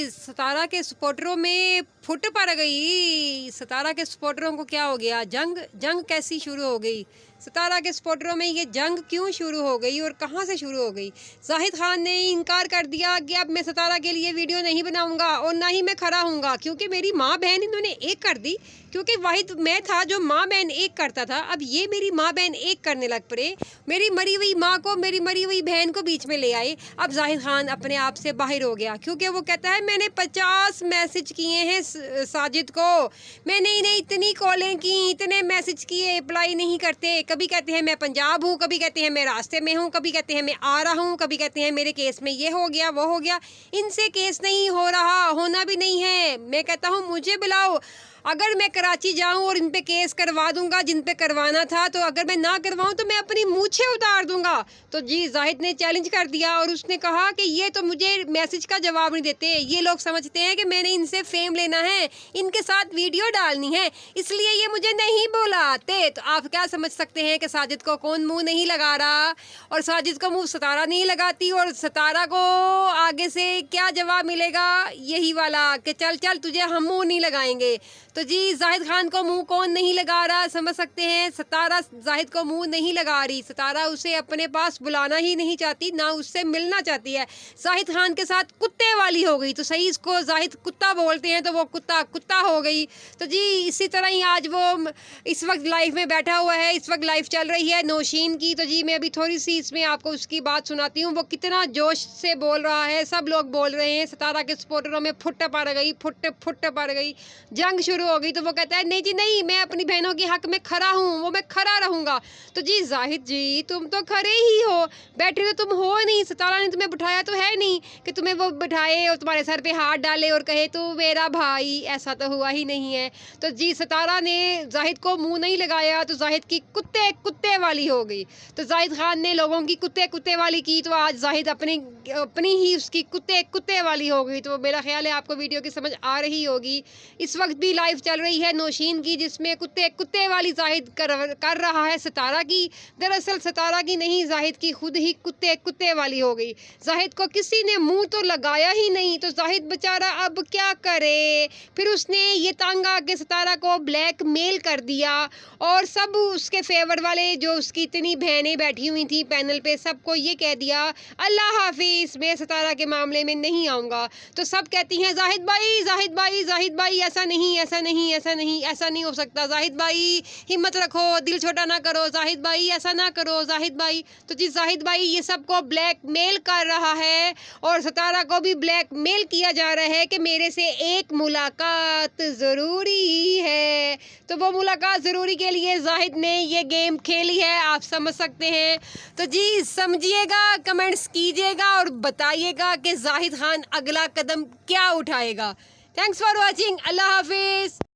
सतारा के सपोर्टरों में फुट पड़ गई। सतारा के सपोर्टरों को क्या हो गया? जंग कैसी शुरू हो गई? सतारा के सपोर्टरों में ये जंग क्यों शुरू हो गई और कहाँ से शुरू हो गई? जाहिद खान ने इनकार कर दिया कि अब मैं सतारा के लिए वीडियो नहीं बनाऊंगा और ना ही मैं खड़ा हूँगा, क्योंकि मेरी माँ बहन इन्होंने एक कर दी। क्योंकि वाहिद मैं था जो माँ बहन एक करता था, अब ये मेरी माँ बहन एक करने लग पड़े। मेरी मरी हुई माँ को, मेरी मरी हुई बहन को बीच में ले आए। अब जाहिद खान अपने आप से बाहर हो गया, क्योंकि वो कहता है मैंने 50 मैसेज किए हैं साजिद को, मैंने इन्हें इतनी कॉलें की, इतने मैसेज किए, रिप्लाई नहीं करते। कभी कहते हैं मैं पंजाब हूँ, कभी कहते हैं मैं रास्ते में हूँ, कभी कहते हैं मैं आ रहा हूँ, कभी कहते हैं मेरे केस में ये हो गया वो हो गया। इनसे केस नहीं हो रहा, होना भी नहीं है। मैं कहता हूँ मुझे बुलाओ, अगर मैं कराची जाऊं और इन पे केस करवा दूंगा जिन पे करवाना था, तो अगर मैं ना करवाऊं तो मैं अपनी मूछें उतार दूंगा। तो जी जाहिद ने चैलेंज कर दिया और उसने कहा कि ये तो मुझे मैसेज का जवाब नहीं देते, ये लोग समझते हैं कि मैंने इनसे फेम लेना है, इनके साथ वीडियो डालनी है, इसलिए ये मुझे नहीं बुलाते। तो आप क्या समझ सकते हैं कि साजिद को कौन मुँह नहीं लगा रहा, और साजिद को मुँह सतारा नहीं लगाती, और सतारा को आगे से क्या जवाब मिलेगा? यही वाला कि चल चल तुझे हम मुँह नहीं लगाएंगे। तो जी जाहिद खान को मुंह कौन नहीं लगा रहा, समझ सकते हैं। सतारा जाहिद को मुंह नहीं लगा रही, सतारा उसे अपने पास बुलाना ही नहीं चाहती, ना उससे मिलना चाहती है। जाहिद खान के साथ कुत्ते वाली हो गई, तो सही इसको जाहिद कुत्ता बोलते हैं, तो वो कुत्ता हो गई। तो जी इसी तरह ही आज वो इस वक्त लाइव में बैठा हुआ है, इस वक्त लाइव चल रही है नौशीन की। तो जी मैं अभी थोड़ी सी इसमें आपको उसकी बात सुनाती हूँ, वो कितना जोश से बोल रहा है। सब लोग बोल रहे हैं सतारा के सपोर्टरों में फुट पड़ गई, फुट पड़ गई, जंग शुरू हो गई। तो वो कहता है नहीं जी नहीं, मैं अपनी बहनों के हक में खड़ा हूँ, वो मैं खड़ा रहूंगा। तो जी जाहिद जी तुम तो खड़े ही हो, बैठे तो तुम हो नहीं, सतारा ने तुम्हें बिठाया तो है नहीं कि तुम्हें वो बिठाए और तुम्हारे सर पे हाथ डाले और कहे तू मेरा भाई, ऐसा तो हुआ ही नहीं है। तो जी सतारा ने जाहिद को मुंह नहीं लगाया, तो जाहिद की कुत्ते वाली हो गई। तो जाहिद खान ने लोगों की कुत्ते वाली की, तो आज जाहिद अपनी ही उसकी कुत्ते वाली हो गई। तो मेरा ख्याल है आपको वीडियो की समझ आ रही होगी। इस वक्त भी लाइव चल रही है नौशीन की, जिसमें कुत्ते वाली जाहिद कर रहा है सतारा की। दरअसल सतारा की नहीं, जाहिद की खुद ही कुत्ते वाली हो गई। जाहिद को किसी ने मुंह तो लगाया ही नहीं, तो जाहिद बेचारा अब क्या करे? फिर उसने ये तंग आके सतारा को ब्लैकमेल कर दिया, और सब उसके फेवर वाले जो उसकी इतनी बहनें बैठी हुई थी पैनल पे, सबको ये कह दिया अल्लाह हाफिज, मैं सतारा के मामले में नहीं आऊँगा। तो सब कहती हैं जाहिद भाई ऐसा नहीं हो सकता, जाहिद भाई हिम्मत रखो, दिल छोटा ना करो, जाहिद भाई ऐसा ना करो, जाहिद भाई। तो जी जाहिद भाई ये सबको ब्लैकमेल कर रहा है, और सतारा को भी ब्लैकमेल किया जा रहा है कि मेरे से एक मुलाकात ज़रूरी है। तो वो मुलाकात ज़रूरी के लिए जाहिद ने ये गेम खेली है, आप समझ सकते हैं। तो जी समझिएगा, कमेंट्स कीजिएगा और बताइएगा कि जाहिद खान अगला कदम क्या उठाएगा। थैंक्स फॉर वॉचिंग, अल्लाह हाफिज़।